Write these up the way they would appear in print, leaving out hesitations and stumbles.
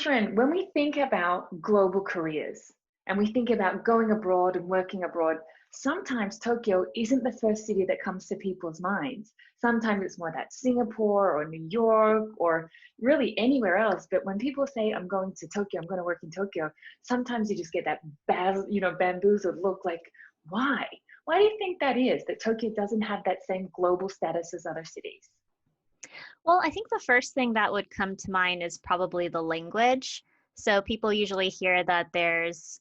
Katheryn, when we think about global careers and we think about going abroad and working abroad, sometimes Tokyo isn't the first city that comes to people's minds. Sometimes it's more that Singapore or New York or really anywhere else. But when people say, I'm going to Tokyo, I'm going to work in Tokyo, sometimes you just get that bamboozled look like, why? Why do you think that is, that Tokyo doesn't have that same global status as other cities? Well, I think the first thing that would come to mind is probably the language. So people usually hear that there's,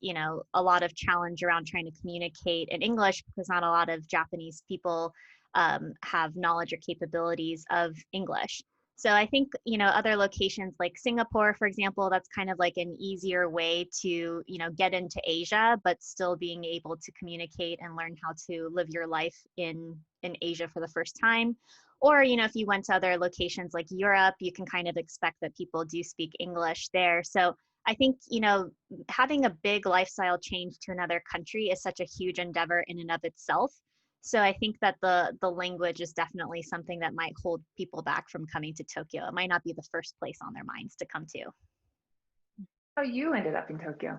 a lot of challenge around trying to communicate in English because not a lot of Japanese people have knowledge or capabilities of English. So I think, other locations like Singapore, for example, that's kind of like an easier way to, get into Asia, but still being able to communicate and learn how to live your life in Asia for the first time. Or, if you went to other locations like Europe, you can kind of expect that people do speak English there. So I think, having a big lifestyle change to another country is such a huge endeavor in and of itself. So I think that the language is definitely something that might hold people back from coming to Tokyo. It might not be the first place on their minds to come to. How you ended up in Tokyo?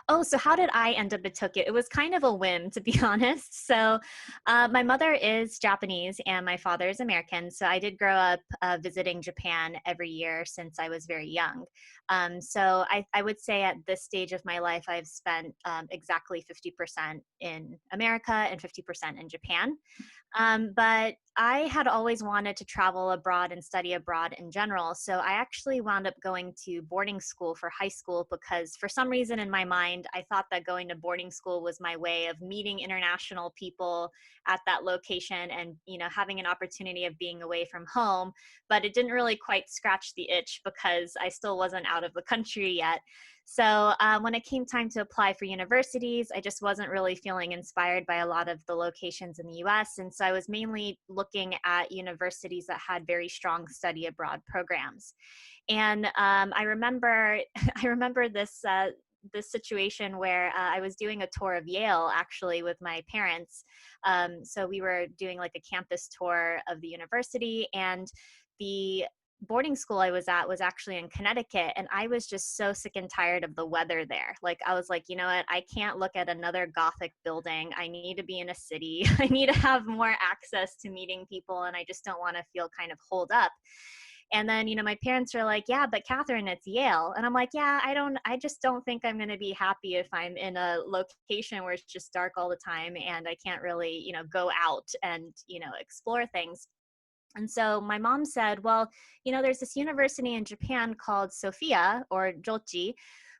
Oh, so how did I end up in Tokyo? It was kind of a whim, to be honest. So my mother is Japanese and my father is American. So I did grow up visiting Japan every year since I was very young. So I would say at this stage of my life, I've spent exactly 50% in America and 50% in Japan. But I had always wanted to travel abroad and study abroad in general. So I actually wound up going to boarding school for high school because for some reason in my mind, I thought that going to boarding school was my way of meeting international people at that location and, having an opportunity of being away from home. But it didn't really quite scratch the itch because I still wasn't out of the country yet. So when it came time to apply for universities, I just wasn't really feeling inspired by a lot of the locations in the US. And so I was mainly looking at universities that had very strong study abroad programs. And I remember, I remember this situation where I was doing a tour of Yale actually with my parents. So we were doing like a campus tour of the university, and the boarding school I was at was actually in Connecticut, and I was just so sick and tired of the weather there. Like I was like, you know what, I can't look at another Gothic building. I need to be in a city. I need to have more access to meeting people, and I just don't want to feel kind of holed up. And then, my parents are like, yeah, but Katheryn, it's Yale. And I'm like, yeah, I just don't think I'm going to be happy if I'm in a location where it's just dark all the time and I can't really, go out and, explore things. And so my mom said, well, there's this university in Japan called Sophia or Jochi,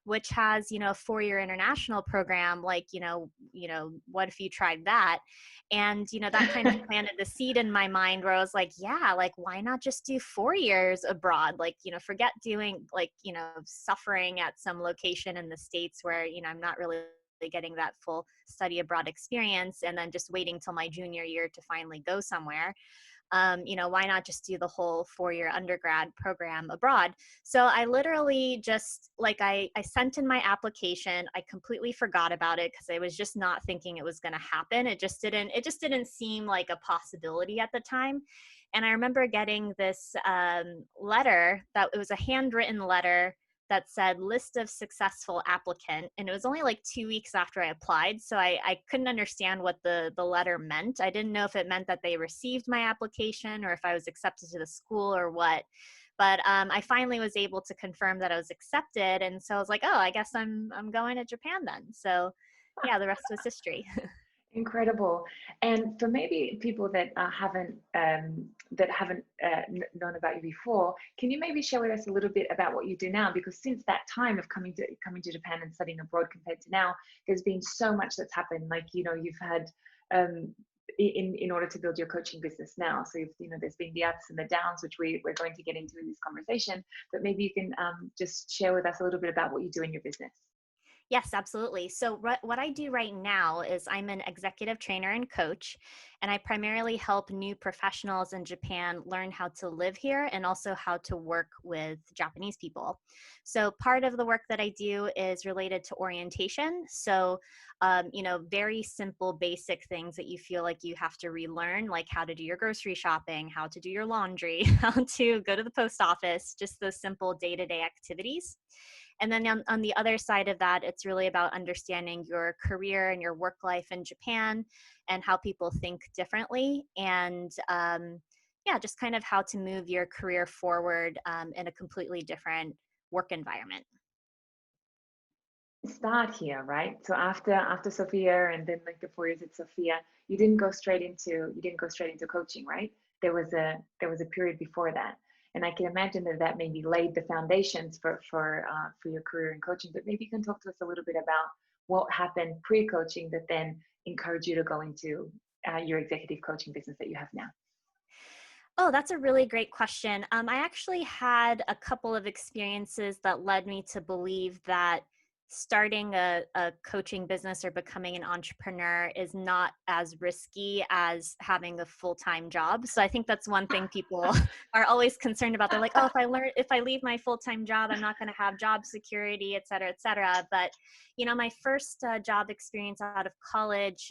which has, a 4-year international program. Like, what if you tried that? And, that kind of planted the seed in my mind where I was like, yeah, like, why not just do 4 years abroad? Like, forget doing like, suffering at some location in the States where, I'm not really getting that full study abroad experience and then just waiting till my junior year to finally go somewhere. Why not just do the whole 4-year undergrad program abroad? So I literally just I sent in my application. I completely forgot about it because I was just not thinking it was going to happen. It just didn't seem like a possibility at the time. And I remember getting this letter that it was a handwritten letter that said list of successful applicant. And it was only like 2 weeks after I applied. So I couldn't understand what the letter meant. I didn't know if it meant that they received my application or if I was accepted to the school or what. But I finally was able to confirm that I was accepted. And so I was like, oh, I guess I'm going to Japan then. So yeah, the rest was history. Incredible. And for maybe people that haven't known about you before, can you maybe share with us a little bit about what you do now? Because since that time of coming to Japan and studying abroad compared to now, there's been so much that's happened. Like you've had in order to build your coaching business now. So there's been the ups and the downs, which we're going to get into in this conversation. But maybe you can just share with us a little bit about what you do in your business. Yes, absolutely. So what I do right now is I'm an executive trainer and coach. And I primarily help new professionals in Japan learn how to live here and also how to work with Japanese people. So part of the work that I do is related to orientation. So, very simple, basic things that you feel like you have to relearn, like how to do your grocery shopping, how to do your laundry, how to go to the post office, just those simple day-to-day activities. And then on the other side of that, it's really about understanding your career and your work life in Japan and how people think differently. And just kind of how to move your career forward in a completely different work environment. Start here, right? So after Sophia and then like the 4 years at Sophia, you didn't go straight into coaching, right? There was a period before that, and I can imagine that maybe laid the foundations for your career in coaching. But maybe you can talk to us a little bit about what happened pre-coaching that then encouraged you to go into your executive coaching business that you have now. Oh, that's a really great question. I actually had a couple of experiences that led me to believe that starting a coaching business or becoming an entrepreneur is not as risky as having a full-time job. So I think that's one thing people are always concerned about. They're like, oh, if I leave my full-time job, I'm not going to have job security, et cetera, et cetera. But, my first job experience out of college,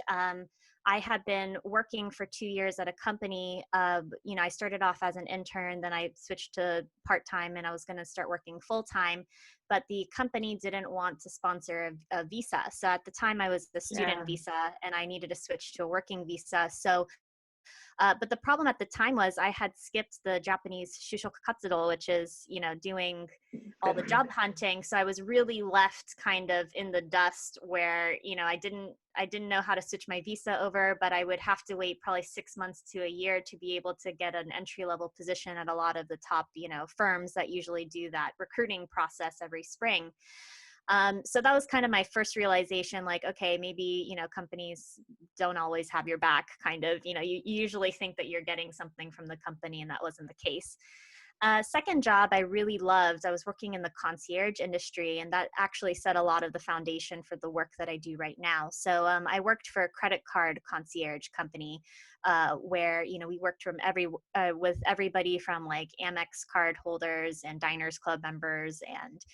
I had been working for 2 years at a company. I started off as an intern, then I switched to part-time and I was going to start working full-time, but the company didn't want to sponsor a visa. So at the time I was the student visa and I needed to switch to a working visa. So but the problem at the time was I had skipped the Japanese shushoku katsudo, which is, doing all the job hunting. So I was really left kind of in the dust where, I didn't know how to switch my visa over, but I would have to wait probably 6 months to a year to be able to get an entry-level position at a lot of the top, firms that usually do that recruiting process every spring. So that was kind of my first realization, like, okay, maybe, companies don't always have your back, kind of, you usually think that you're getting something from the company, and that wasn't the case. Second job I really loved. I was working in the concierge industry, and that actually set a lot of the foundation for the work that I do right now. So I worked for a credit card concierge company where, we worked with everybody from like Amex card holders and Diners Club members and,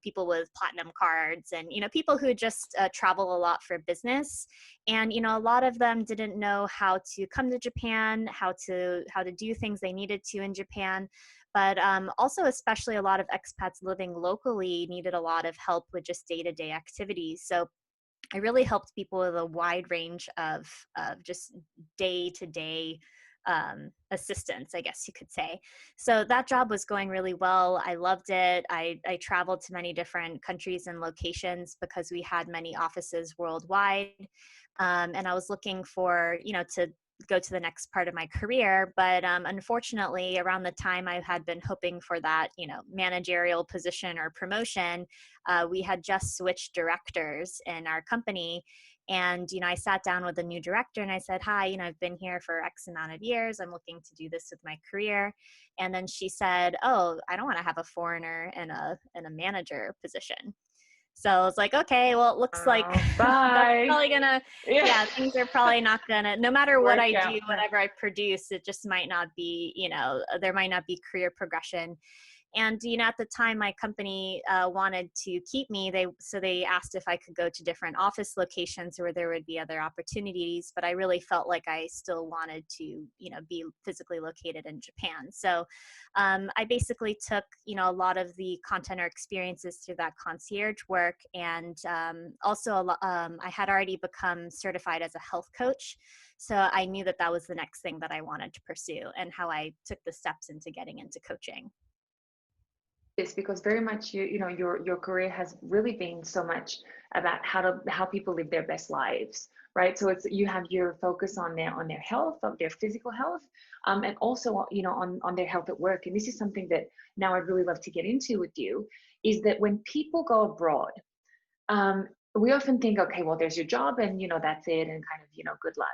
people with platinum cards and, people who just travel a lot for business. And, a lot of them didn't know how to come to Japan, how to do things they needed to in Japan. But also, especially a lot of expats living locally needed a lot of help with just day-to-day activities. So I really helped people with a wide range of just day-to-day assistance, I guess you could say. So that job was going really well. I loved it. I traveled to many different countries and locations because we had many offices worldwide. And I was looking for, to go to the next part of my career. But unfortunately, around the time I had been hoping for that, managerial position or promotion, we had just switched directors in our company. And, I sat down with a new director and I said, hi, I've been here for X amount of years. I'm looking to do this with my career. And then she said, oh, I don't want to have a foreigner in a manager position. So I was like, okay, well, it looks like that's probably gonna, things are probably not gonna, no matter what I do, whatever I produce, it just might not be, there might not be career progression. And, at the time my company wanted to keep me, so they asked if I could go to different office locations where there would be other opportunities, but I really felt like I still wanted to, be physically located in Japan. So I basically took, a lot of the content or experiences through that concierge work. And also I had already become certified as a health coach. So I knew that that was the next thing that I wanted to pursue and how I took the steps into getting into coaching. Yes, because very much your career has really been so much about how people live their best lives, right? So it's you have your focus on their health, of their physical health, and also on their health at work. And this is something that now I'd really love to get into with you, is that when people go abroad, we often think, okay, well, there's your job and that's it, and kind of good luck.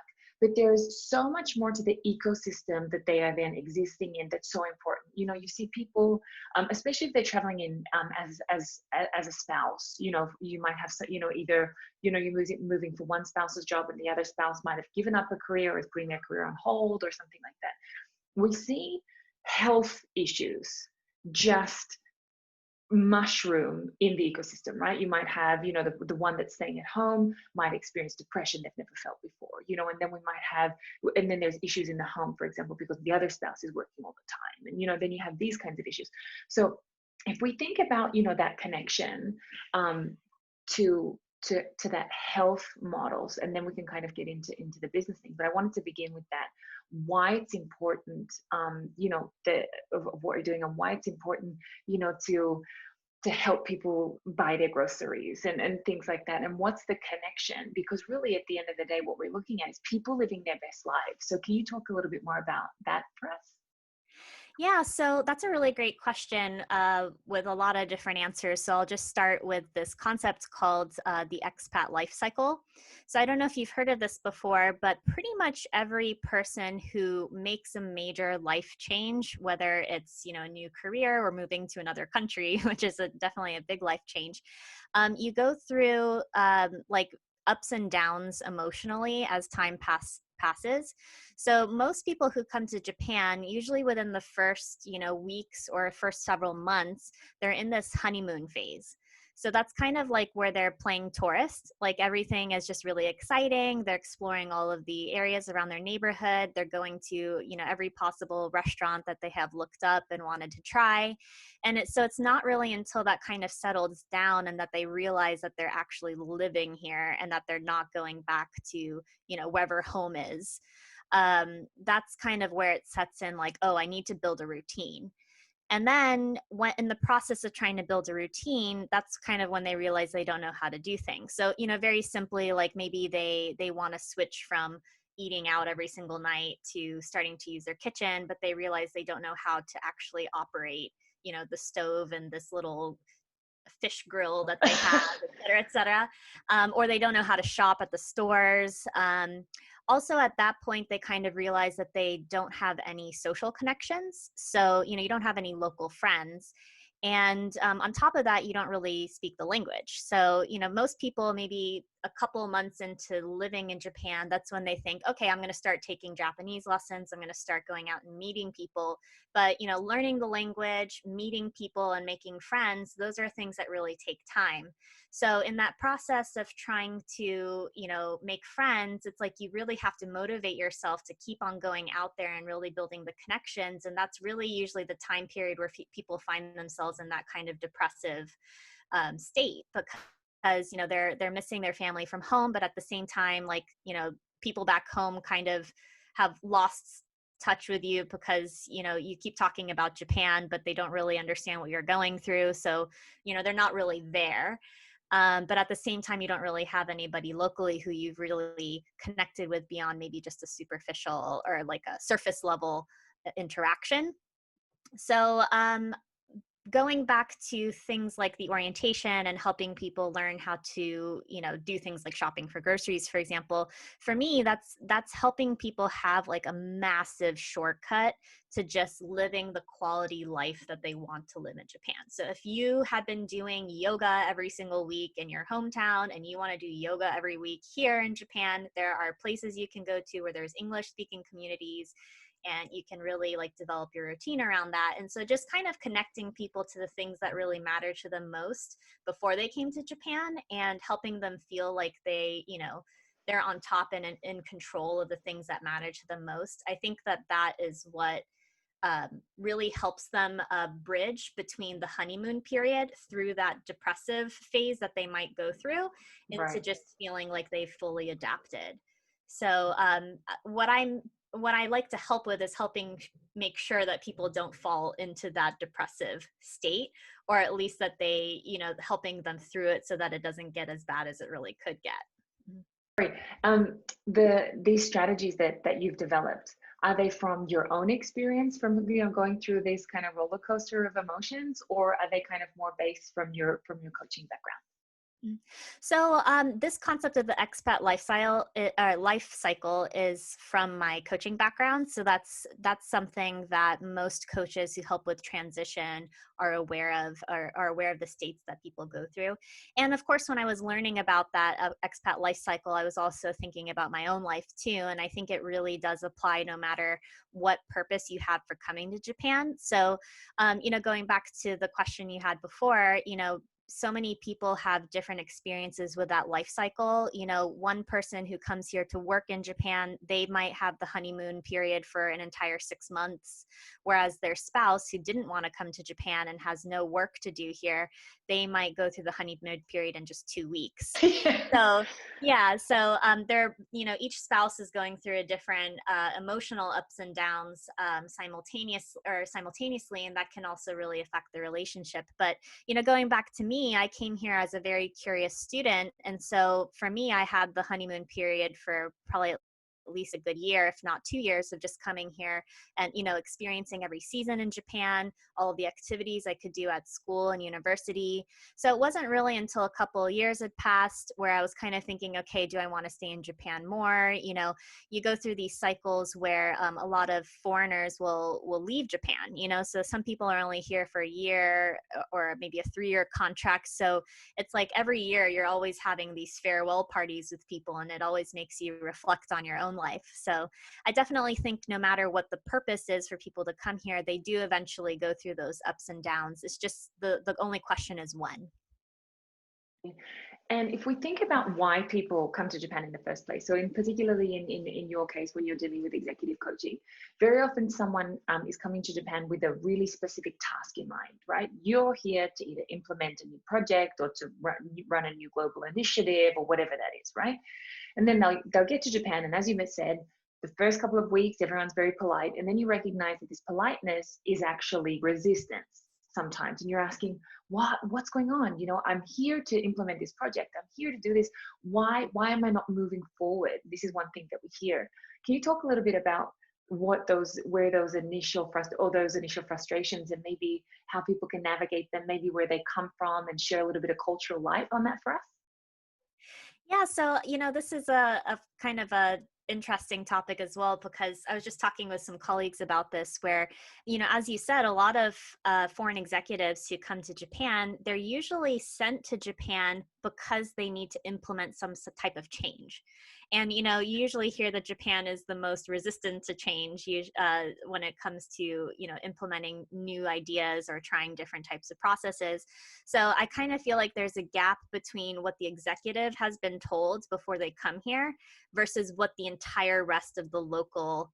but there's so much more to the ecosystem that they are then existing in that's so important. You know, you see people, especially if they're traveling in as a spouse. You know, you might have, you know, either, you know, you're moving for one spouse's job and the other spouse might have given up a career or is putting their career on hold or something like that. We see health issues just mushroom in the ecosystem, right? You might have, you know, the one that's staying at home might experience depression they've never felt before, you know, and then we might have, and then there's issues in the home, for example, because the other spouse is working all the time. And, you know, then you have these kinds of issues. So if we think about, you know, that connection to that health models, and then we can kind of get into the business thing. But I wanted to begin with that, why it's important, you know, of what you're doing, and why it's important, you know, to help people buy their groceries and things like that, and what's the connection, because really at the end of the day what we're looking at is people living their best lives. So can you talk a little bit more about that for us? Yeah, so that's a really great question with a lot of different answers. So I'll just start with this concept called the Expat Life Cycle. So I don't know if you've heard of this before, but pretty much every person who makes a major life change, whether it's, you know, a new career or moving to another country, which is definitely a big life change, you go through like ups and downs emotionally as time passes. So most people who come to Japan, usually within the first, you know, weeks or first several months, they're in this honeymoon phase. So that's kind of like where they're playing tourist. Like everything is just really exciting. They're exploring all of the areas around their neighborhood. They're going to, you know, every possible restaurant that they have looked up and wanted to try. And so it's not really until that kind of settles down and that they realize that they're actually living here and that they're not going back to, you know, wherever home is. That's kind of where it sets in, like, oh, I need to build a routine. And then when in the process of trying to build a routine, that's kind of when they realize they don't know how to do things. So, you know, very simply, like maybe they want to switch from eating out every single night to starting to use their kitchen, but they realize they don't know how to actually operate, you know, the stove and this little fish grill that they have, et cetera, et cetera. Or they don't know how to shop at the stores. Also at that point, they kind of realize that they don't have any social connections. So, you know, you don't have any local friends. And on top of that, you don't really speak the language. So, you know, most people, maybe a couple months into living in Japan, that's when they think, okay, I'm going to start taking Japanese lessons. I'm going to start going out and meeting people. But, you know, learning the language, meeting people and making friends, those are things that really take time. So in that process of trying to, you know, make friends, it's like you really have to motivate yourself to keep on going out there and really building the connections. And that's really usually the time period where people find themselves in that kind of depressive state, because, you know, they're missing their family from home, but at the same time, like, you know, people back home kind of have lost touch with you because, you know, you keep talking about Japan, but they don't really understand what you're going through. So, you know, they're not really there. But at the same time, you don't really have anybody locally who you've really connected with beyond maybe just a superficial or like a surface level interaction. So going back to things like the orientation and helping people learn how to, you know, do things like shopping for groceries, for example, for me, that's helping people have like a massive shortcut to just living the quality life that they want to live in Japan. So if you had been doing yoga every single week in your hometown and you want to do yoga every week here in Japan, there are places you can go to where there's English speaking communities, and you can really like develop your routine around that. And so just kind of connecting people to the things that really matter to them most before they came to Japan, and helping them feel like they, you know, they're on top and in control of the things that matter to them most. I think that is what really helps them bridge between the honeymoon period through that depressive phase that they might go through into Right. just feeling like they've fully adapted. So what I like to help with is helping make sure that people don't fall into that depressive state, or at least that they, you know, helping them through it so that it doesn't get as bad as it really could get. Great. These strategies that you've developed, are they from your own experience, from, you know, going through this kind of roller coaster of emotions, or are they kind of more based from your coaching background? Mm. So this concept of the expat life cycle is from my coaching background. So that's something that most coaches who help with transition are aware of, or are aware of the states that people go through. And of course, when I was learning about that expat life cycle, I was also thinking about my own life too. And I think it really does apply no matter what purpose you have for coming to Japan. So, going back to the question you had before, so many people have different experiences with that life cycle. One person who comes here to work in Japan, they might have the honeymoon period for an entire 6 months, whereas their spouse who didn't want to come to Japan and has no work to do here, they might go through the honeymoon period in just 2 weeks. So yeah, so they're, each spouse is going through a different emotional ups and downs simultaneously, and that can also really affect the relationship. But going back to me, I came here as a very curious student. And so for me, I had the honeymoon period for probably at least a good year, if not 2 years, of just coming here and, experiencing every season in Japan, all of the activities I could do at school and university. So it wasn't really until a couple of years had passed where I was kind of thinking, okay, do I want to stay in Japan more? You go through these cycles where a lot of foreigners will leave Japan, so some people are only here for a year or maybe a 3-year contract. So it's like every year you're always having these farewell parties with people, and it always makes you reflect on your own life. So I definitely think no matter what the purpose is for people to come here, they do eventually go through those ups and downs. It's just the only question is when. And if we think about why people come to Japan in the first place, so in particularly in your case where you're dealing with executive coaching, very often someone is coming to Japan with a really specific task in mind, right? You're here to either implement a new project or to run a new global initiative or whatever that is, right? And then they'll get to Japan, and as you said, the first couple of weeks, everyone's very polite, and then you recognize that this politeness is actually resistance sometimes, and you're asking, what's going on? I'm here to implement this project. I'm here to do this. Why am I not moving forward? This is one thing that we hear. Can you talk a little bit about where those initial frustrations, and maybe how people can navigate them, maybe where they come from, and share a little bit of cultural light on that for us? Yeah, so this is a kind of a interesting topic as well, because I was just talking with some colleagues about this where, as you said, a lot of foreign executives who come to Japan, they're usually sent to Japan because they need to implement some type of change. And, you usually hear that Japan is the most resistant to change when it comes to, implementing new ideas or trying different types of processes. So I kind of feel like there's a gap between what the executive has been told before they come here versus what the entire rest of the local,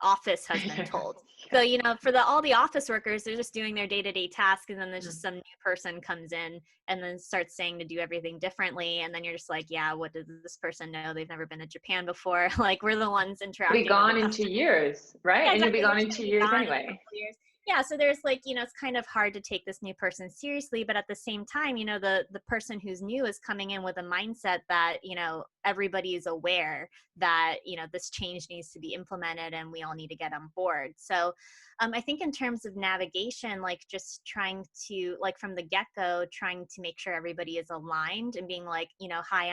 office has been told. Yeah. So, for all the office workers, they're just doing their day-to-day task, and then there's just some new person comes in and then starts saying to do everything differently. And then you're just like, yeah, what does this person know? They've never been to Japan before. Like, we're the ones Be interacting with the gone in customers. 2 years, right? Yeah, And you'll be exactly. They're gone just in going two to be years gone in a anyway. couple of years. Yeah, so there's like, it's kind of hard to take this new person seriously, but at the same time, the person who's new is coming in with a mindset that, everybody is aware that, this change needs to be implemented and we all need to get on board. So I think in terms of navigation, like just trying to, like from the get-go, trying to make sure everybody is aligned and being like, hi,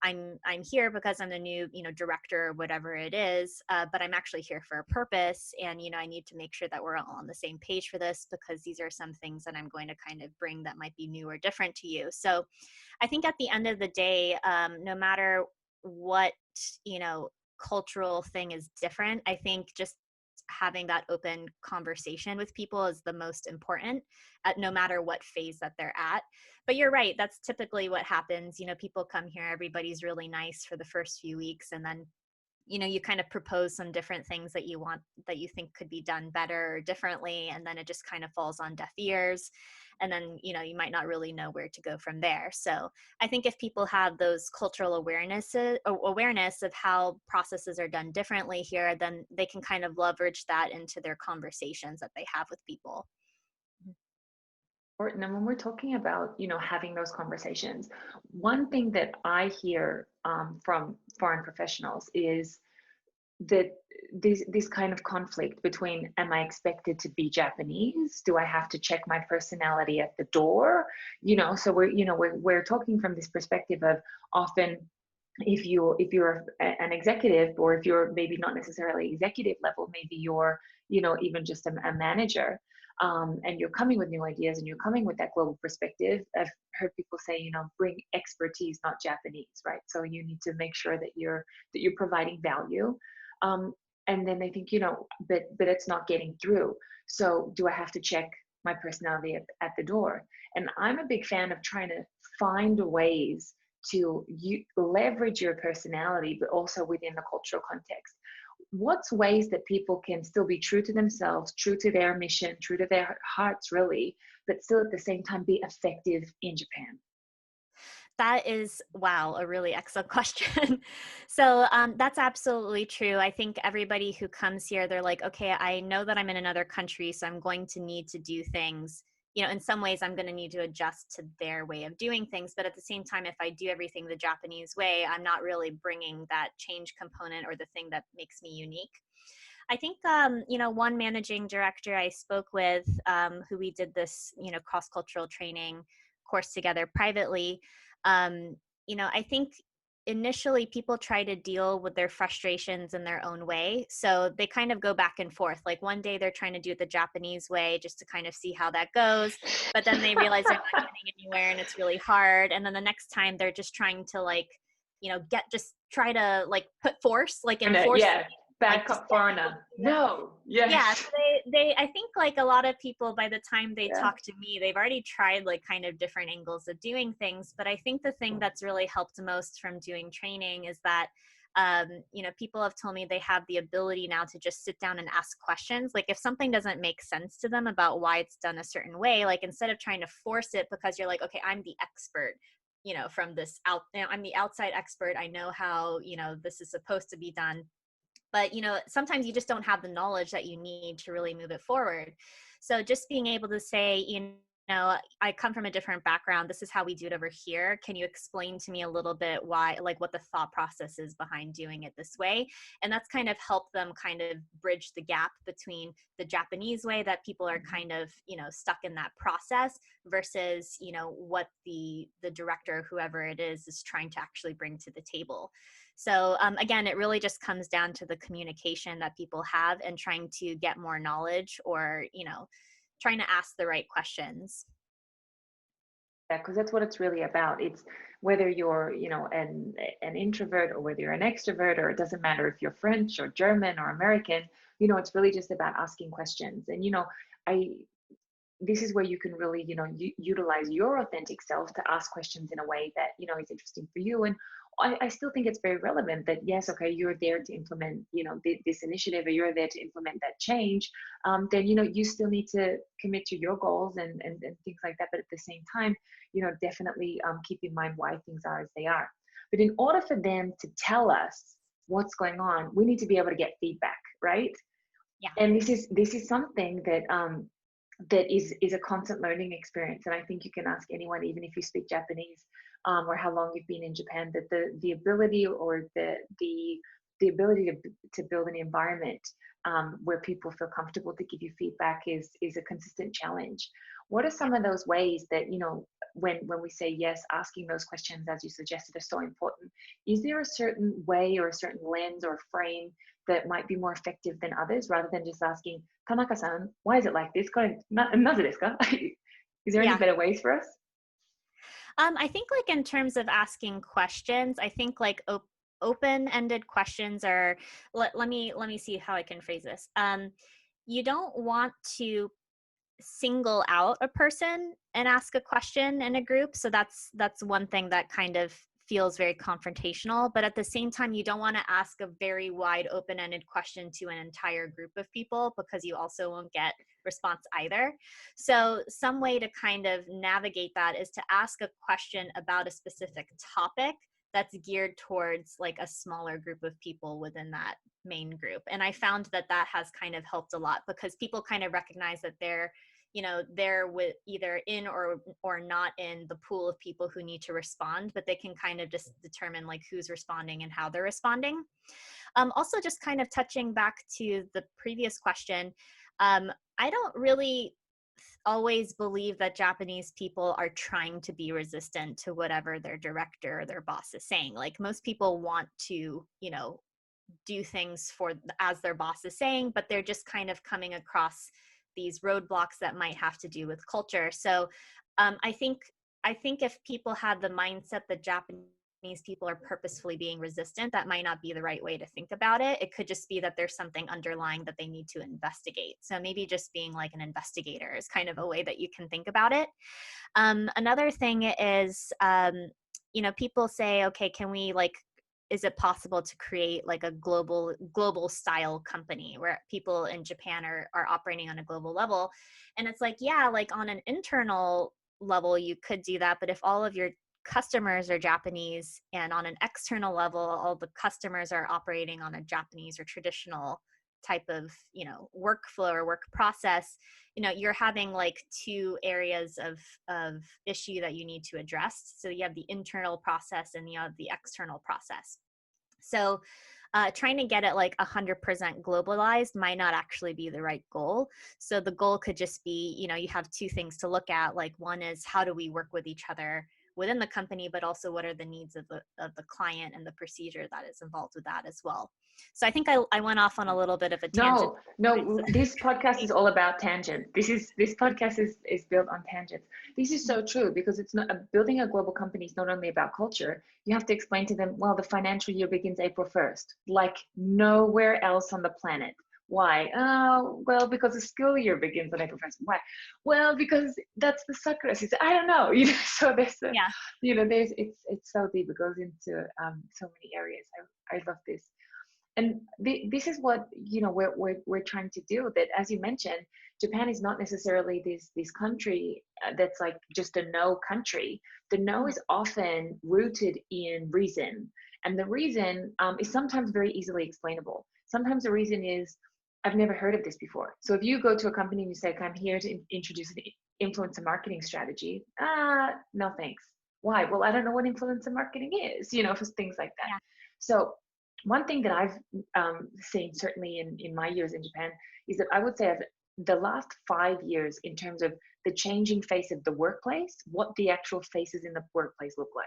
I'm here because I'm the new, director or whatever it is, but I'm actually here for a purpose. And, I need to make sure that we're all on the same page for this, because these are some things that I'm going to kind of bring that might be new or different to you. So I think at the end of the day, no matter what, cultural thing is different, I think just having that open conversation with people is the most important, no matter what phase that they're at. But you're right, that's typically what happens. People come here, everybody's really nice for the first few weeks, and then you kind of propose some different things that you want, that you think could be done better or differently, and then it just kind of falls on deaf ears, and then you might not really know where to go from there. So I think if people have those cultural awareness of how processes are done differently here, then they can kind of leverage that into their conversations that they have with people. And when we're talking about, having those conversations, one thing that I hear from foreign professionals is that this kind of conflict between, am I expected to be Japanese? Do I have to check my personality at the door? So we're talking from this perspective of, often if you're an executive, or if you're maybe not necessarily executive level, maybe you're even just a manager, and you're coming with new ideas and you're coming with that global perspective. I've heard people say, bring expertise, not Japanese, right? So you need to make sure that you're providing value. And then they think, but it's not getting through. So do I have to check my personality at the door? And I'm a big fan of trying to find ways to leverage your personality, but also within the cultural context. What's ways that people can still be true to themselves, true to their mission, true to their hearts, really, but still at the same time be effective in Japan? That is, wow, a really excellent question. So that's absolutely true. I think everybody who comes here, they're like, okay, I know that I'm in another country, so I'm going to need to do things. In some ways, I'm going to need to adjust to their way of doing things. But at the same time, if I do everything the Japanese way, I'm not really bringing that change component or the thing that makes me unique. I think, one managing director I spoke with, who we did this, cross-cultural training course together privately, I think initially people try to deal with their frustrations in their own way. So they kind of go back and forth. Like one day they're trying to do it the Japanese way just to kind of see how that goes. But then they realize they're not getting anywhere and it's really hard. And then the next time they're just trying to try to put force, enforce. Yeah, back up foreigner. No, yes. Yeah, so I think a lot of people, by the time they Yeah. talk to me, they've already tried kind of different angles of doing things. But I think the thing that's really helped most from doing training is that people have told me they have the ability now to just sit down and ask questions. Like if something doesn't make sense to them about why it's done a certain way, instead of trying to force it because you're like, okay, I'm the expert, from this I'm the outside expert. I know how, this is supposed to be done. But, sometimes you just don't have the knowledge that you need to really move it forward. So just being able to say, I come from a different background. This is how we do it over here. Can you explain to me a little bit why, what the thought process is behind doing it this way? And that's kind of helped them kind of bridge the gap between the Japanese way that people are kind of, stuck in that process versus, what the director, whoever it is trying to actually bring to the table. So again, it really just comes down to the communication that people have and trying to get more knowledge or, trying to ask the right questions. Yeah, because that's what it's really about. It's whether you're, an introvert or whether you're an extrovert, or it doesn't matter if you're French or German or American, it's really just about asking questions. And, I this is where you can really, utilize your authentic self to ask questions in a way that, is interesting for you. And I still think it's very relevant that, yes, okay, you're there to implement, this initiative, or you're there to implement that change. Then, you still need to commit to your goals and things like that. But at the same time, definitely keep in mind why things are as they are. But in order for them to tell us what's going on, we need to be able to get feedback, right? Yeah. And this is something that that is a constant learning experience. And I think you can ask anyone, even if you speak Japanese, or how long you've been in Japan, that the ability or the ability to build an environment where people feel comfortable to give you feedback is a consistent challenge. What are some of those ways that, when we say yes, asking those questions, as you suggested, are so important? Is there a certain way or a certain lens or frame that might be more effective than others, rather than just asking, Tanaka-san, why is it like this? Naze desu ka? Is there any better ways for us? I think in terms of asking questions, I think open-ended questions are, let me see how I can phrase this. You don't want to single out a person and ask a question in a group. So that's one thing that kind of feels very confrontational, but at the same time, you don't want to ask a very wide open-ended question to an entire group of people, because you also won't get response either. So some way to kind of navigate that is to ask a question about a specific topic that's geared towards a smaller group of people within that main group. And I found that has kind of helped a lot, because people kind of recognize that they're they're either in or not in the pool of people who need to respond, but they can kind of just determine like who's responding and how they're responding. Also, just kind of touching back to the previous question, I don't really always believe that Japanese people are trying to be resistant to whatever their director or their boss is saying. Like most people want to, do things as their boss is saying, but they're just kind of coming across these roadblocks that might have to do with culture. So I think if people had the mindset that Japanese people are purposefully being resistant, that might not be the right way to think about it. It could just be that there's something underlying that they need to investigate. So maybe just being like an investigator is kind of a way that you can think about it. Another thing is, people say, okay, can we is it possible to create like a global style company where people in Japan are operating on a global level? And it's like, yeah, like on an internal level, you could do that. But if all of your customers are Japanese and on an external level, all the customers are operating on a Japanese or traditional type of, workflow or work process, you're having like two areas of issue that you need to address. So you have the internal process and you have the external process. So trying to get it like 100% globalized might not actually be the right goal. So the goal could just be, you have two things to look at. Like one is how do we work with each other within the company, but also what are the needs of the client and the procedure that is involved with that as well. So I think I went off on a little bit of a tangent. No, this podcast is all about tangent. This podcast is built on tangents. This is so true, because it's not building a global company is not only about culture. You have to explain to them, well, the financial year begins April 1st, like nowhere else on the planet. Why? Oh, well, because the school year begins on April 1st. Why? Well, because that's the sakura season. I don't know. So there's there's it's so deep. It goes into so many areas. I love this. And this is what we're trying to do. That, as you mentioned, Japan is not necessarily this country that's like just a no country. The no is often rooted in reason, and the reason is sometimes very easily explainable. Sometimes the reason is, I've never heard of this before. So if you go to a company and you say, I'm here to introduce an influencer marketing strategy, no thanks. Why? Well, I don't know what influencer marketing is, for things like that. Yeah. So one thing that I've seen, certainly in my years in Japan, is that I would say the last 5 years, in terms of the changing face of the workplace, what the actual faces in the workplace look like,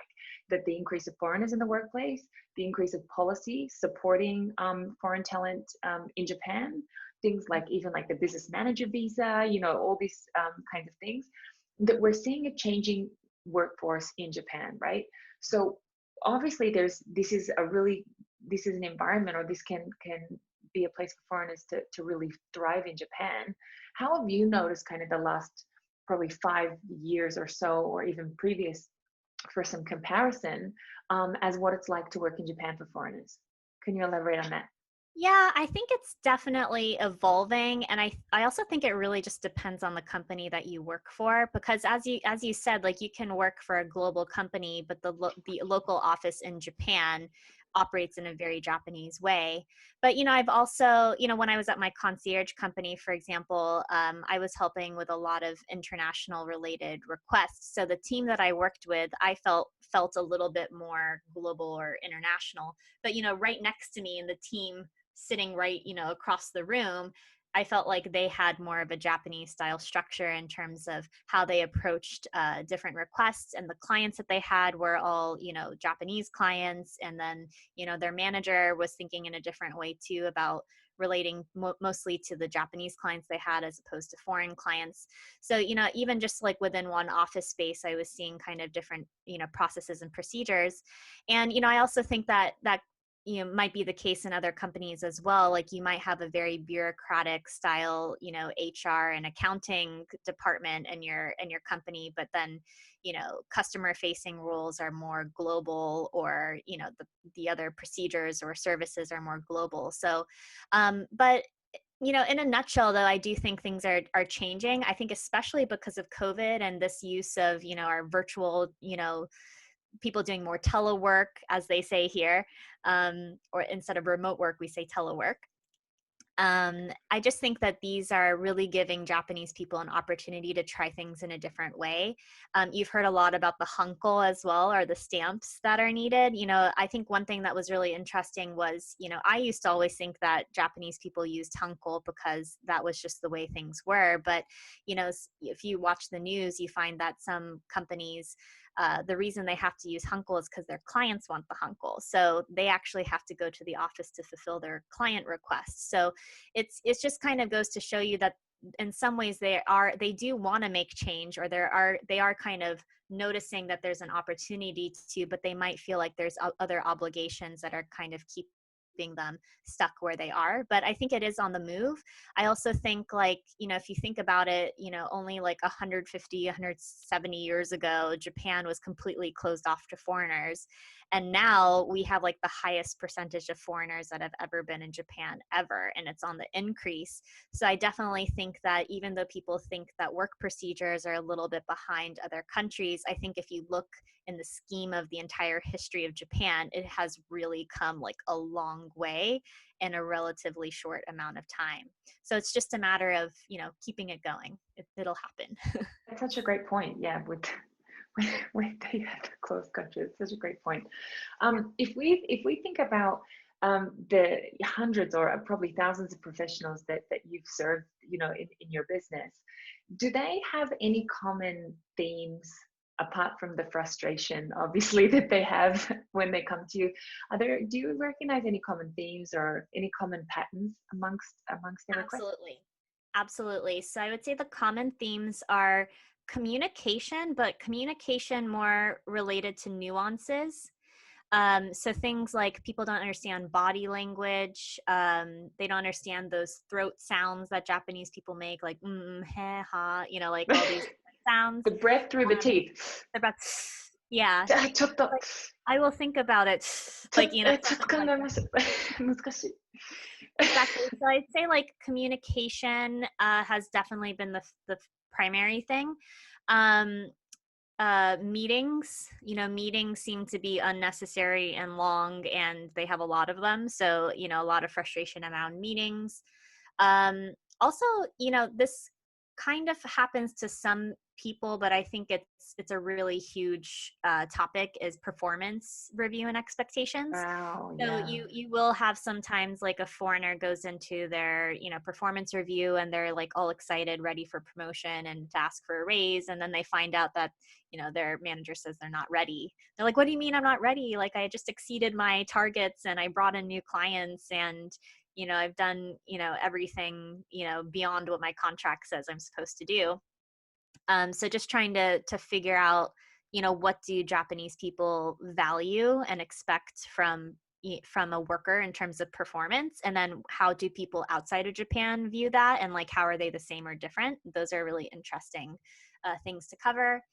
that the increase of foreigners in the workplace, the increase of policy supporting foreign talent in Japan, things like even like the business manager visa, all these kinds of things, that we're seeing a changing workforce in Japan, right? So obviously this is an environment, or this can be a place for foreigners to really thrive in Japan. How have you noticed kind of the last probably 5 years or so, or even previous, for some comparison, as what it's like to work in Japan for foreigners? Can you elaborate on that? Yeah, I think it's definitely evolving, and I also think it really just depends on the company that you work for, because as you said, like you can work for a global company, but the local office in Japan operates in a very Japanese way. But I've also, when I was at my concierge company, for example, I was helping with a lot of international related requests. So the team that I worked with, I felt a little bit more global or international. But right next to me in the team, sitting right, across the room, I felt like they had more of a Japanese style structure in terms of how they approached different requests, and the clients that they had were all, Japanese clients. And then, their manager was thinking in a different way too about relating mostly to the Japanese clients they had as opposed to foreign clients. So, even just like within one office space, I was seeing kind of different, processes and procedures. And, I also think that might be the case in other companies as well. Like you might have a very bureaucratic style, HR and accounting department in your company, but then, customer facing roles are more global, or, the other procedures or services are more global. So, but in a nutshell, though, I do think things are changing. I think especially because of COVID and this use of, our virtual, people doing more telework, as they say here, or instead of remote work, we say telework. I just think that these are really giving Japanese people an opportunity to try things in a different way. You've heard a lot about the hanko as well, or the stamps that are needed. I think one thing that was really interesting was, I used to always think that Japanese people used hanko because that was just the way things were. But, if you watch the news, you find that some companies, the reason they have to use hanko is because their clients want the hanko. So they actually have to go to the office to fulfill their client requests. So it's just kind of goes to show you that in some ways they do want to make change, or they are kind of noticing that there's an opportunity to, but they might feel like there's other obligations that are kind of keeping them stuck where they are. But I think it is on the move. I also think, like, if you think about it, only like 150, 170 years ago, Japan was completely closed off to foreigners. And now we have like the highest percentage of foreigners that have ever been in Japan ever, and it's on the increase. So I definitely think that even though people think that work procedures are a little bit behind other countries, I think if you look in the scheme of the entire history of Japan, it has really come like a long way in a relatively short amount of time. So it's just a matter of, keeping it going. It'll happen. That's such a great point. Yeah, with they have to close country. It's such a great point. If we think about the hundreds or probably thousands of professionals that you've served, in your business, do they have any common themes apart from the frustration, obviously, that they have when they come to you? Do you recognize any common themes or any common patterns amongst their requests? Absolutely. So I would say the common themes are communication, but communication more related to nuances. So things like people don't understand body language. They don't understand those throat sounds that Japanese people make, like he, ha, like all these sounds. The breath through the teeth. The breath, yeah. Like, I will think about it. Like, Exactly. So I'd say like communication has definitely been the primary thing. Meetings seem to be unnecessary and long, and they have a lot of them. So, a lot of frustration around meetings. Also, this kind of happens to some people, but I think it's a really huge topic, is performance review and expectations. Wow, So yeah. you will have sometimes like a foreigner goes into their, performance review, and they're like all excited, ready for promotion and to ask for a raise. And then they find out that, their manager says they're not ready. They're like, what do you mean I'm not ready? Like, I just exceeded my targets and I brought in new clients, and, I've done, everything, beyond what my contract says I'm supposed to do. So just trying to figure out, what do Japanese people value and expect from a worker in terms of performance, and then how do people outside of Japan view that, and like how are they the same or different? Those are really interesting things to cover.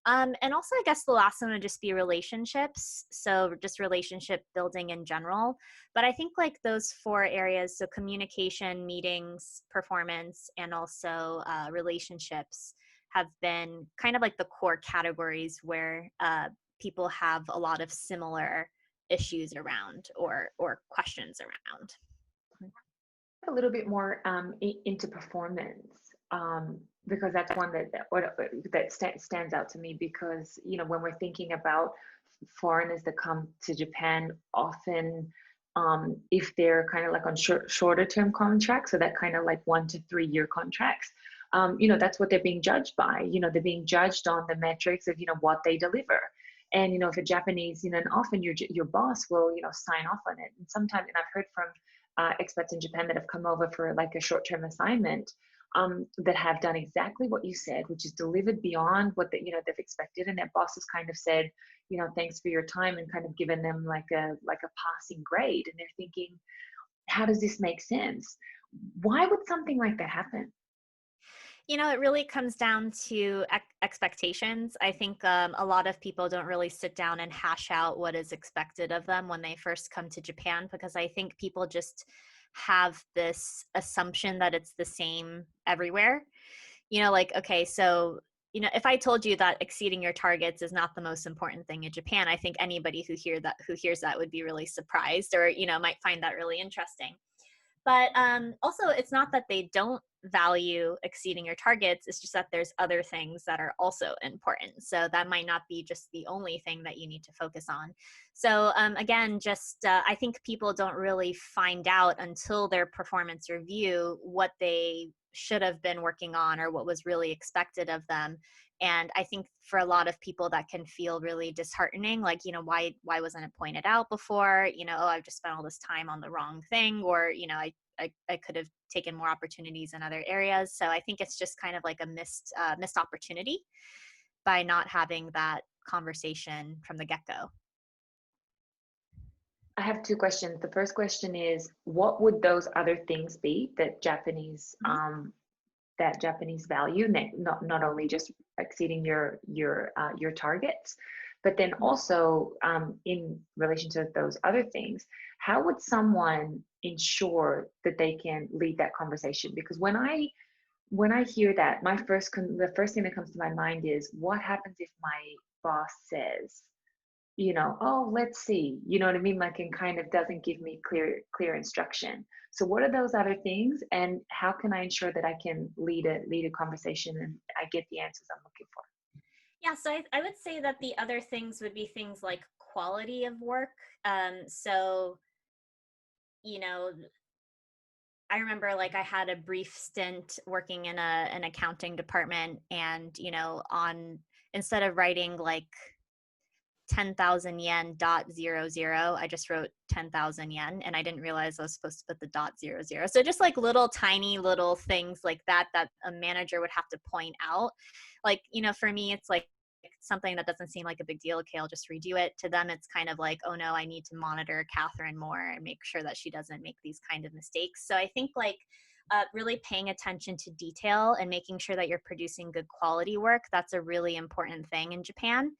And also, I guess the last one would just be relationships. So just relationship building in general. But I think like those 4 areas, so communication, meetings, performance, and also relationships, have been kind of like the core categories where people have a lot of similar issues around, or questions around. A little bit more into performance, because that's one that stands out to me, because when we're thinking about foreigners that come to Japan, often if they're kind of like on shorter term contracts, so that kind of like 1 to 3 year contracts, that's what they're being judged by. They're being judged on the metrics of what they deliver. And if a Japanese, and often your boss will sign off on it. And sometimes, and I've heard from expats in Japan that have come over for like a short-term assignment, that have done exactly what you said, which is delivered beyond what they've expected, and their boss has kind of said, thanks for your time, and kind of given them like a passing grade, and they're thinking, how does this make sense? Why would something like that happen? It really comes down to expectations. I think a lot of people don't really sit down and hash out what is expected of them when they first come to Japan, because I think people just have this assumption that it's the same everywhere. Like, okay, so, if I told you that exceeding your targets is not the most important thing in Japan, I think anybody who hears that would be really surprised, or, might find that really interesting. But also, it's not that they don't value exceeding your targets. It's just that there's other things that are also important. So that might not be just the only thing that you need to focus on. So again, just I think people don't really find out until their performance review what they should have been working on or what was really expected of them. And I think for a lot of people that can feel really disheartening, like, why wasn't it pointed out before? Oh, I've just spent all this time on the wrong thing, or, I could have taken more opportunities in other areas. So I think it's just kind of like a missed opportunity by not having that conversation from the get-go. I have two questions. The first question is, what would those other things be that Japanese value, not only just exceeding your targets, but then also in relation to those other things, how would someone ensure that they can lead that conversation? Because when I hear that, the first thing that comes to my mind is, what happens if my boss says, oh, let's see, you know what I mean? Like, and kind of doesn't give me clear instruction. So what are those other things, and how can I ensure that I can lead a conversation and I get the answers I'm looking for? Yeah, so I would say that the other things would be things like quality of work. So, I remember like I had a brief stint working in an accounting department, and instead of writing like 10,000 yen .00, I just wrote 10,000 yen, and I didn't realize I was supposed to put the .00. So just like little tiny little things like that a manager would have to point out. Like, for me, it's like something that doesn't seem like a big deal. Okay, I'll just redo it. To them, it's kind of like, oh no, I need to monitor Katheryn more and make sure that she doesn't make these kind of mistakes. So I think like really paying attention to detail and making sure that you're producing good quality work, that's a really important thing in Japan.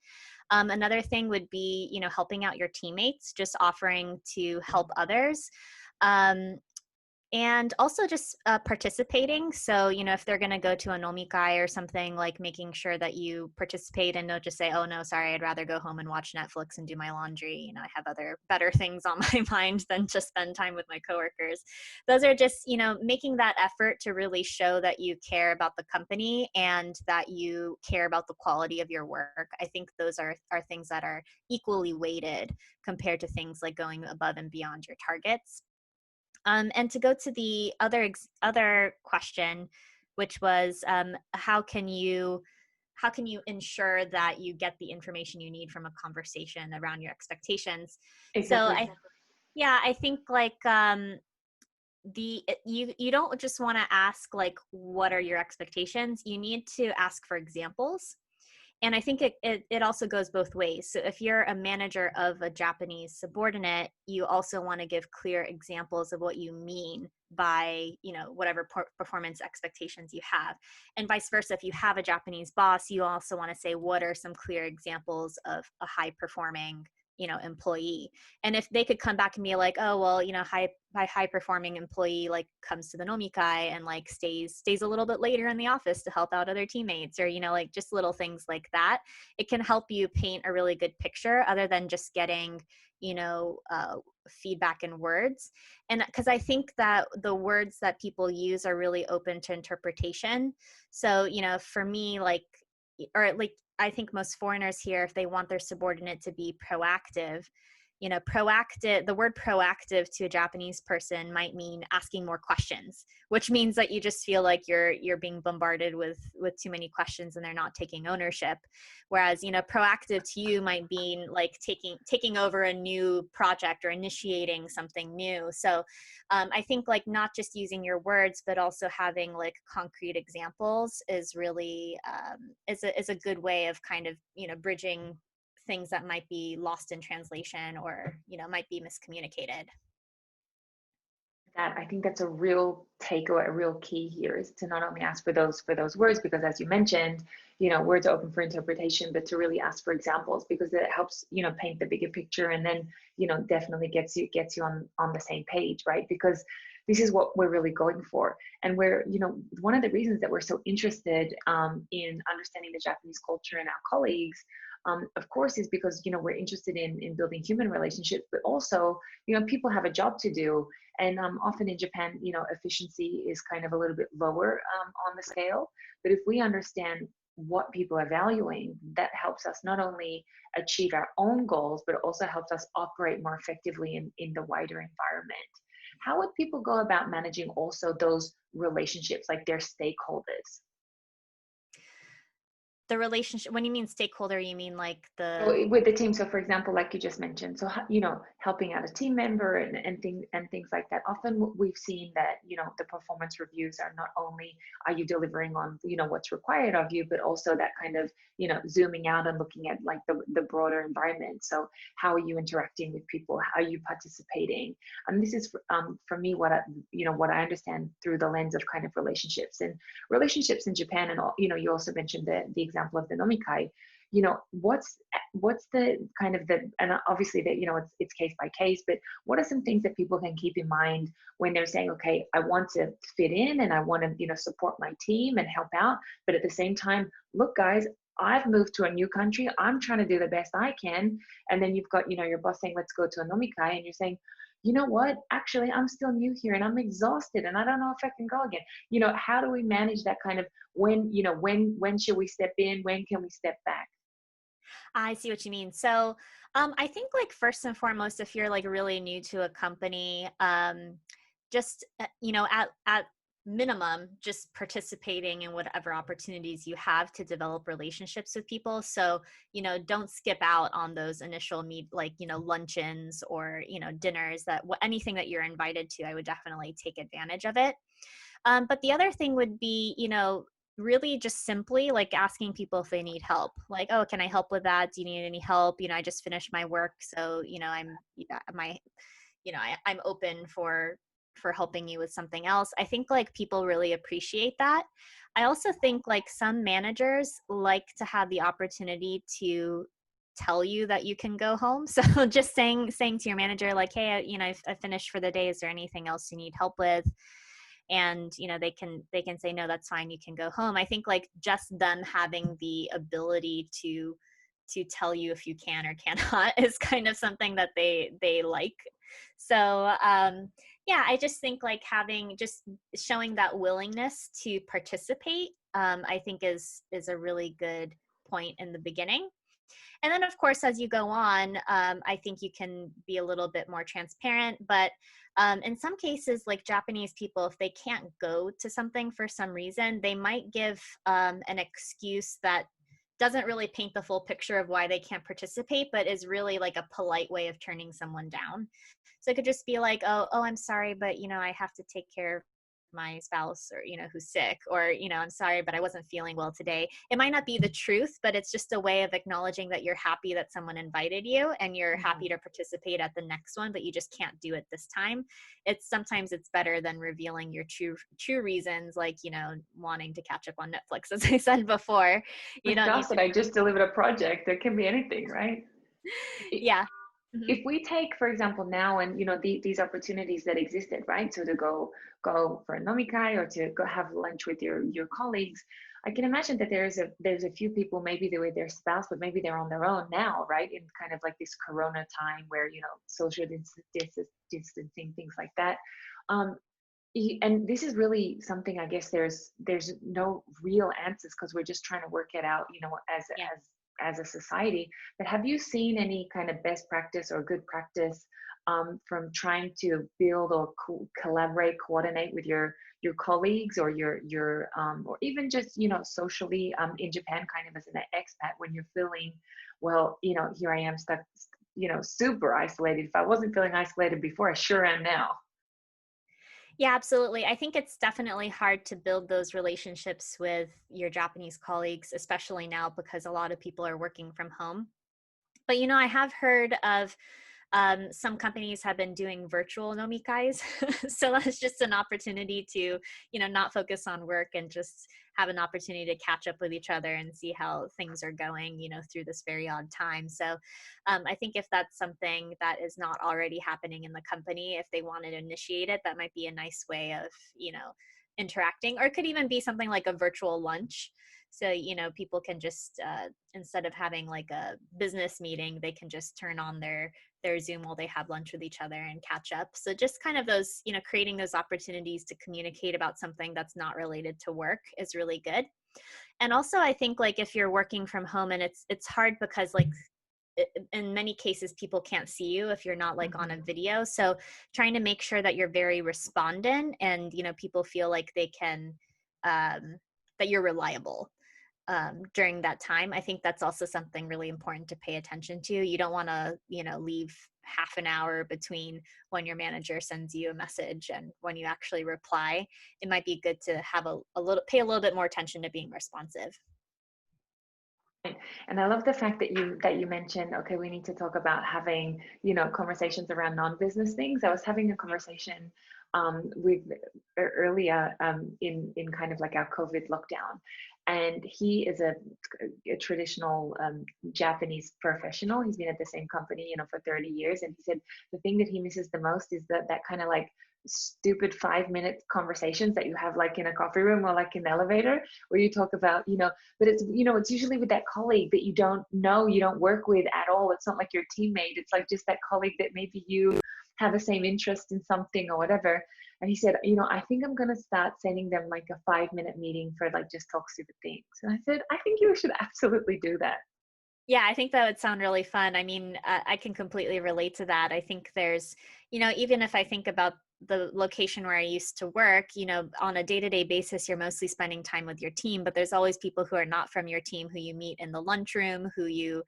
Another thing would be, helping out your teammates, just offering to help others. And also just participating. So, if they're going to go to a nomikai or something, like making sure that you participate and don't just say, oh, no, sorry, I'd rather go home and watch Netflix and do my laundry. I have other better things on my mind than to spend time with my coworkers. Those are just, making that effort to really show that you care about the company and that you care about the quality of your work. I think those are things that are equally weighted compared to things like going above and beyond your targets. And to go to the other question, which was how can you ensure that you get the information you need from a conversation around your expectations? Exactly. So I think like you don't just want to ask like, what are your expectations? You need to ask for examples. And I think it also goes both ways. So if you're a manager of a Japanese subordinate, you also want to give clear examples of what you mean by, whatever performance expectations you have. And vice versa, if you have a Japanese boss, you also want to say, what are some clear examples of a high performing employee? And if they could come back and be like, oh, well, high performing employee like comes to the nomikai and like stays a little bit later in the office to help out other teammates, or like just little things like that, it can help you paint a really good picture other than just getting feedback in words. And because I think that the words that people use are really open to interpretation. So for me, I think most foreigners here, if they want their subordinate to be proactive, the word proactive to a Japanese person might mean asking more questions, which means that you just feel like you're being bombarded with too many questions and they're not taking ownership. Whereas, proactive to you might mean like taking over a new project or initiating something new. So I think like not just using your words, but also having like concrete examples is really is a good way of kind of, bridging things that might be lost in translation or might be miscommunicated. That I think that's a real takeaway, a real key here, is to not only ask for those words, because as you mentioned, words are open for interpretation, but to really ask for examples, because it helps paint the bigger picture, and then definitely gets you on the same page, right? Because this is what we're really going for. And we're, one of the reasons that we're so interested in understanding the Japanese culture and our colleagues, of course, is because, we're interested in building human relationships, but also, people have a job to do. And often in Japan, efficiency is kind of a little bit lower on the scale. But if we understand what people are valuing, that helps us not only achieve our own goals, but it also helps us operate more effectively in the wider environment. How would people go about managing also those relationships, like their stakeholders? The relationship, when you mean stakeholder, you mean like So with the team, so for example, like you just mentioned, so helping out a team member and things like that. Often we've seen that the performance reviews are not only are you delivering on what's required of you, but also that kind of zooming out and looking at like the broader environment. So how are you interacting with people? How are you participating? And this is for me what I understand through the lens of kind of relationships in Japan, and all. You also mentioned the example of the nomikai. What's the kind of and obviously that it's case by case, but what are some things that people can keep in mind when they're saying, okay, I want to fit in and I want to support my team and help out, but at the same time, look guys, I've moved to a new country, I'm trying to do the best I can. And then you've got your boss saying, let's go to a nomikai, and you're saying, you know what, actually I'm still new here and I'm exhausted and I don't know if I can go again. How do we manage that kind of when should we step in, when can we step back? I see what you mean. So I think like first and foremost, if you're like really new to a company, just, at minimum, just participating in whatever opportunities you have to develop relationships with people. So, don't skip out on those initial luncheons or, dinners anything that you're invited to, I would definitely take advantage of it. But the other thing would be, really just simply like asking people if they need help. Like, oh, can I help with that? Do you need any help? I just finished my work. So, I'm open for helping you with something else. I think like people really appreciate that. I also think like some managers like to have the opportunity to tell you that you can go home. So just saying to your manager, like, hey, I finished for the day. Is there anything else you need help with? And they can say, no, that's fine, you can go home. I think like just them having the ability to tell you if you can or cannot is kind of something that they like. So yeah, I just think like just showing that willingness to participate, I think is a really good point in the beginning. And then, of course, as you go on, I think you can be a little bit more transparent. But in some cases, like Japanese people, if they can't go to something for some reason, they might give an excuse that doesn't really paint the full picture of why they can't participate, but is really like a polite way of turning someone down. So it could just be like, oh, I'm sorry, but I have to take care of my spouse, or who's sick, or I'm sorry, but I wasn't feeling well today. It might not be the truth, but it's just a way of acknowledging that you're happy that someone invited you and you're happy to participate at the next one, but you just can't do it this time. Sometimes it's better than revealing your true reasons, like wanting to catch up on Netflix, as I said before. I just delivered a project. There can be anything, right? Yeah. Mm-hmm. If we take, for example, now and these opportunities that existed, right? So to go for a nomikai or to go have lunch with your colleagues, I can imagine that there's a few people, maybe they're with their spouse, but maybe they're on their own now, right? In kind of like this Corona time where social distancing, things like that. And this is really something, I guess there's no real answers because we're just trying to work it out, as a society. But have you seen any kind of best practice or good practice from trying to build or collaborate, coordinate with your colleagues or your or even just socially in Japan, kind of as an expat, when you're feeling, well, here I am stuck, super isolated. If I wasn't feeling isolated before, I sure am now. Yeah, absolutely. I think it's definitely hard to build those relationships with your Japanese colleagues, especially now because a lot of people are working from home. But I have heard of Some companies have been doing virtual nomikais. So that's just an opportunity to, not focus on work and just have an opportunity to catch up with each other and see how things are going, through this very odd time. So I think if that's something that is not already happening in the company, if they wanted to initiate it, that might be a nice way of, interacting. Or it could even be something like a virtual lunch. So, people can just, instead of having like a business meeting, they can just turn on their Zoom while they have lunch with each other and catch up. So just kind of those, creating those opportunities to communicate about something that's not related to work is really good. And also I think like if you're working from home and it's hard because like in many cases people can't see you if you're not like on a video. So trying to make sure that you're very respondent and, people feel like they can, that you're reliable during that time. I think that's also something really important to pay attention to. You don't want to, leave half an hour between when your manager sends you a message and when you actually reply. It might be good to have pay a little bit more attention to being responsive. And I love the fact that you mentioned, okay, we need to talk about having, conversations around non-business things. I was having a conversation with earlier in kind of like our COVID lockdown, and he is a traditional Japanese professional. He's been at the same company, for 30 years, and he said the thing that he misses the most is that kind of like stupid 5-minute conversations that you have like in a coffee room or like in the elevator where you talk about, but it's, it's usually with that colleague that you don't know, you don't work with at all. It's not like your teammate. It's like just that colleague that maybe you have the same interest in something or whatever. And he said, I think I'm going to start sending them like a 5-minute meeting for like just talk stupid things. And I said, I think you should absolutely do that. Yeah, I think that would sound really fun. I mean, I can completely relate to that. I think there's, even if I think about the location where I used to work, on a day-to-day basis, you're mostly spending time with your team, but there's always people who are not from your team who you meet in the lunchroom, who you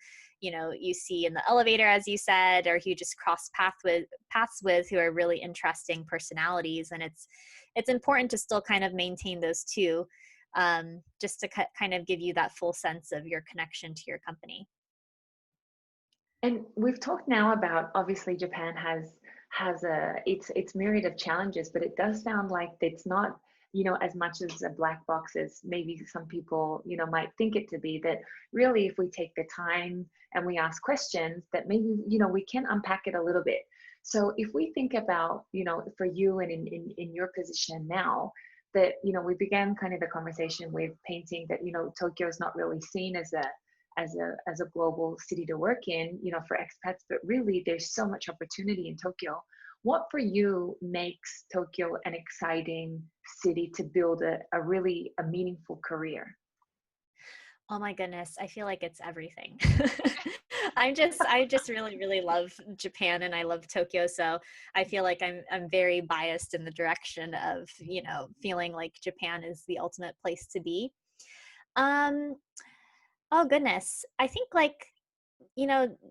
see in the elevator, as you said, or who you just cross paths with who are really interesting personalities. And it's important to still kind of maintain those two, just to kind of give you that full sense of your connection to your company. And we've talked now about, obviously Japan has its myriad of challenges, but it does sound like it's not, as much as a black box as maybe some people, might think it to be. That really, if we take the time and we ask questions, that maybe, we can unpack it a little bit. So if we think about, for you and in your position now, that, we began kind of the conversation with painting that, Tokyo is not really seen as a global city to work in, for expats, but really there's so much opportunity in Tokyo. What for you makes Tokyo an exciting city to build a really meaningful career? Oh my goodness, I feel like it's everything. I just really, really love Japan and I love Tokyo. So I feel like I'm very biased in the direction of, feeling like Japan is the ultimate place to be. Um, oh goodness. I think like,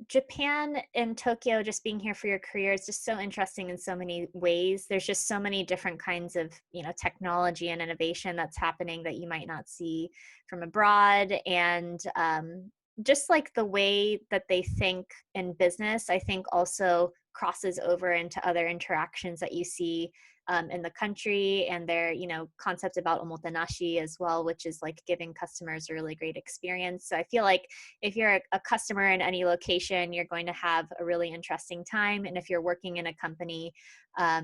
Japan and Tokyo, just being here for your career is just so interesting in so many ways. There's just so many different kinds of, technology and innovation that's happening that you might not see from abroad. And just like the way that they think in business, I think also crosses over into other interactions that you see in the country, and their, concept about omotenashi as well, which is like giving customers a really great experience. So I feel like if you're a customer in any location, you're going to have a really interesting time. And if you're working in a company,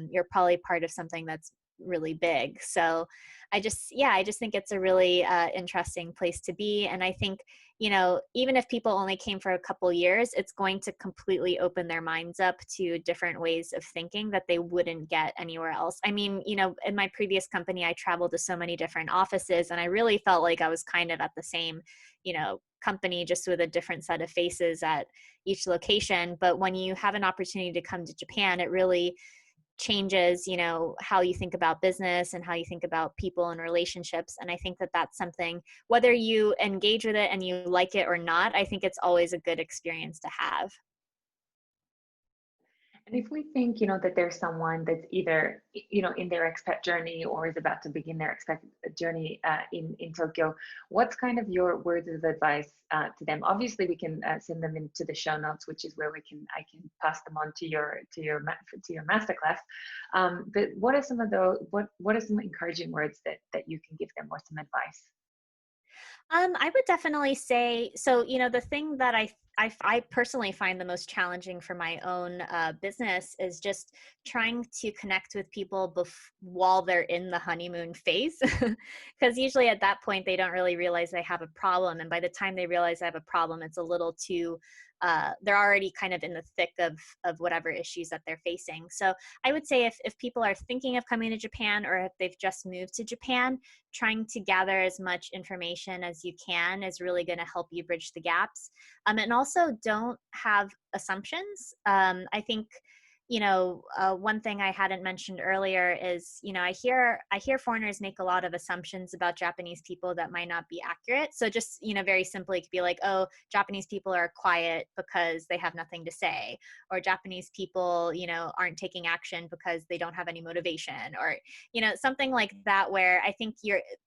you're probably part of something that's really big. So I just think it's a really interesting place to be. And I think, even if people only came for a couple years, it's going to completely open their minds up to different ways of thinking that they wouldn't get anywhere else. I mean, in my previous company, I traveled to so many different offices, and I really felt like I was kind of at the same, company, just with a different set of faces at each location. But when you have an opportunity to come to Japan, it really changes, how you think about business and how you think about people and relationships. And I think that that's something, whether you engage with it and you like it or not, I think it's always a good experience to have. And if we think, that there's someone that's either, in their expat journey or is about to begin their expat journey in Tokyo, what's kind of your words of advice to them? Obviously, we can send them into the show notes, which is where I can pass them on to your masterclass. But what are some of what are some encouraging words that you can give them, or some advice? I would definitely say so. The thing that I personally find the most challenging for my own business is just trying to connect with people while they're in the honeymoon phase, because usually at that point they don't really realize they have a problem, and by the time they realize they have a problem, it's a little too. They're already kind of in the thick of whatever issues that they're facing. So I would say if people are thinking of coming to Japan, or if they've just moved to Japan, trying to gather as much information as you can is really going to help you bridge the gaps. And also don't have assumptions. I think, one thing I hadn't mentioned earlier is, I hear foreigners make a lot of assumptions about Japanese people that might not be accurate. So just, very simply, it could be like, oh, Japanese people are quiet because they have nothing to say, or Japanese people, aren't taking action because they don't have any motivation, or, something like that, where I think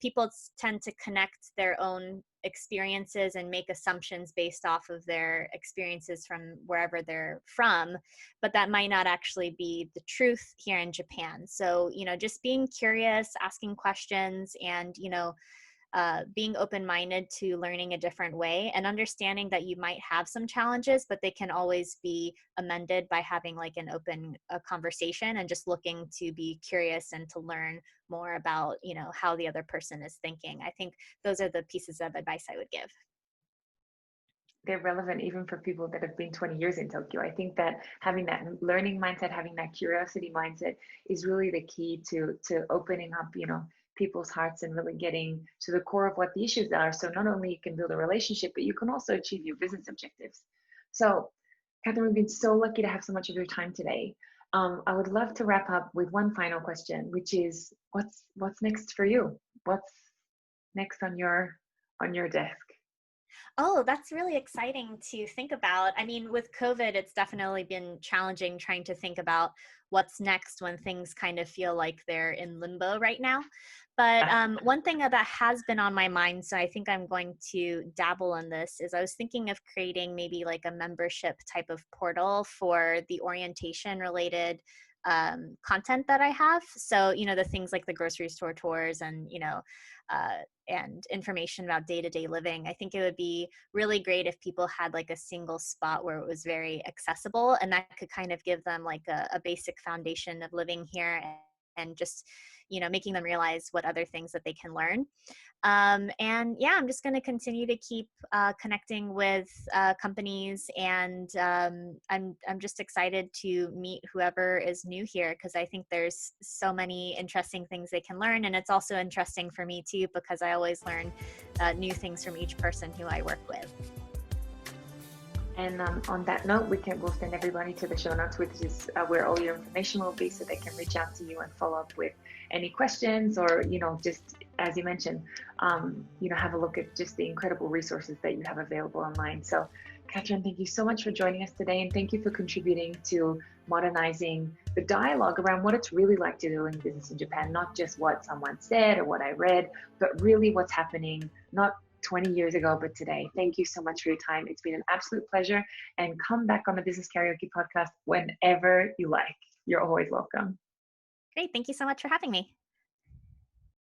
people tend to connect their own experiences and make assumptions based off of their experiences from wherever they're from, but that might not actually be the truth here in Japan. So, just being curious, asking questions, and, being open-minded to learning a different way, and understanding that you might have some challenges, but they can always be amended by having like an open conversation, and just looking to be curious and to learn more about, how the other person is thinking. I think those are the pieces of advice I would give. They're relevant even for people that have been 20 years in Tokyo. I think that having that learning mindset, having that curiosity mindset is really the key to opening up, people's hearts, and really getting to the core of what the issues are. So not only you can build a relationship, but you can also achieve your business objectives. So, Katheryn, we've been so lucky to have so much of your time today. I would love to wrap up with one final question, which is, what's next for you? What's next on your desk? Oh, that's really exciting to think about. I mean, with COVID, it's definitely been challenging trying to think about what's next when things kind of feel like they're in limbo right now. But one thing that has been on my mind, so I think I'm going to dabble in this, is I was thinking of creating maybe like a membership type of portal for the orientation related content that I have. So, the things like the grocery store tours, and information about day-to-day living. I think it would be really great if people had like a single spot where it was very accessible, and that could kind of give them like a basic foundation of living here, and just, making them realize what other things that they can learn. And yeah, I'm just going to continue to keep connecting with companies, and I'm just excited to meet whoever is new here, because I think there's so many interesting things they can learn, and it's also interesting for me too, because I always learn new things from each person who I work with. And on that note, we'll send everybody to the show notes, which is where all your information will be, so they can reach out to you and follow up with any questions, or, just as you mentioned, have a look at just the incredible resources that you have available online. So, Katheryn, thank you so much for joining us today, and thank you for contributing to modernizing the dialogue around what it's really like to do in business in Japan, not just what someone said or what I read, but really what's happening, not 20 years ago, but today. Thank you so much for your time. It's been an absolute pleasure, and come back on the Business Karaoke podcast whenever you like. You're always welcome. Great. Thank you so much for having me.